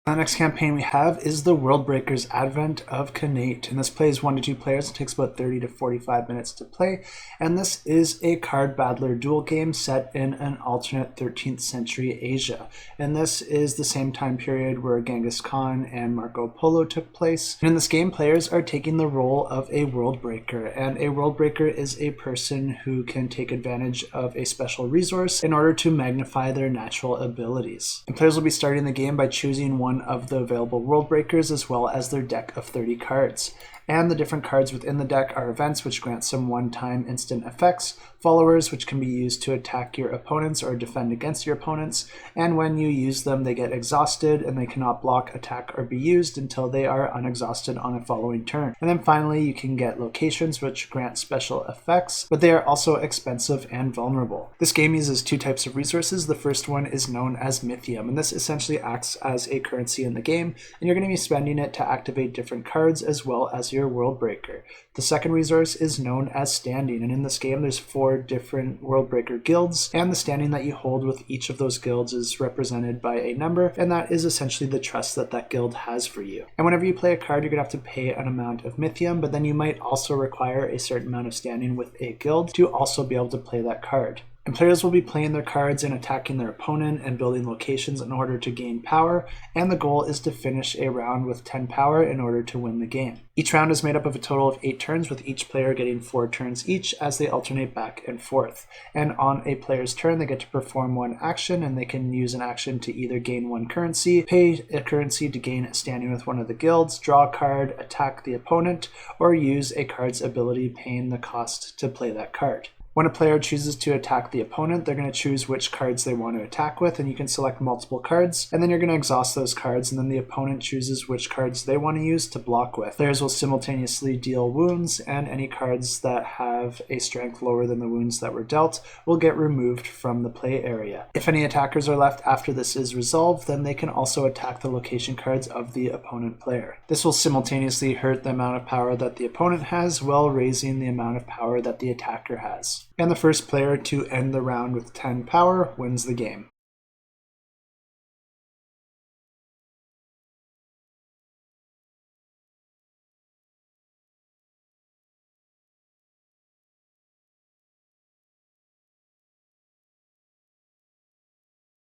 The next campaign we have is the Worldbreakers Advent of Khanate, and this plays 1 to 2 players. It takes about 30 to 45 minutes to play, and this is a card battler duel game set in an alternate 13th century Asia. And this is the same time period where Genghis Khan and Marco Polo took place. And in this game, players are taking the role of a Worldbreaker, and a Worldbreaker is a person who can take advantage of a special resource in order to magnify their natural abilities. And players will be starting the game by choosing one of the available Worldbreakers as well as their deck of 30 cards. And the different cards within the deck are events, which grant some one-time instant effects, followers, which can be used to attack your opponents or defend against your opponents, and when you use them they get exhausted and they cannot block, attack, or be used until they are unexhausted on a following turn. And then finally you can get locations, which grant special effects, but they are also expensive and vulnerable. This game uses 2 types of resources. The first one is known as Mythium, and this essentially acts as a currency in the game, and you're going to be spending it to activate different cards as well as your Worldbreaker. The second resource is known as Standing, and in this game there's 4 different Worldbreaker guilds, and the standing that you hold with each of those guilds is represented by a number, and that is essentially the trust that that guild has for you. And whenever you play a card, you're going to have to pay an amount of Mythium, but then you might also require a certain amount of standing with a guild to also be able to play that card. And players will be playing their cards and attacking their opponent and building locations in order to gain power, and the goal is to finish a round with 10 power in order to win the game. Each round is made up of a total of 8 turns, with each player getting 4 turns each as they alternate back and forth. And on a player's turn, they get to perform 1 action, and they can use an action to either gain 1 currency, pay a currency to gain standing with one of the guilds, draw a card, attack the opponent, or use a card's ability paying the cost to play that card. When a player chooses to attack the opponent, they're going to choose which cards they want to attack with, and you can select multiple cards, and then you're going to exhaust those cards, and then the opponent chooses which cards they want to use to block with. Players will simultaneously deal wounds, and any cards that have a strength lower than the wounds that were dealt will get removed from the play area. If any attackers are left after this is resolved, then they can also attack the location cards of the opponent player. This will simultaneously hurt the amount of power that the opponent has while raising the amount of power that the attacker has. And the first player to end the round with 10 power wins the game.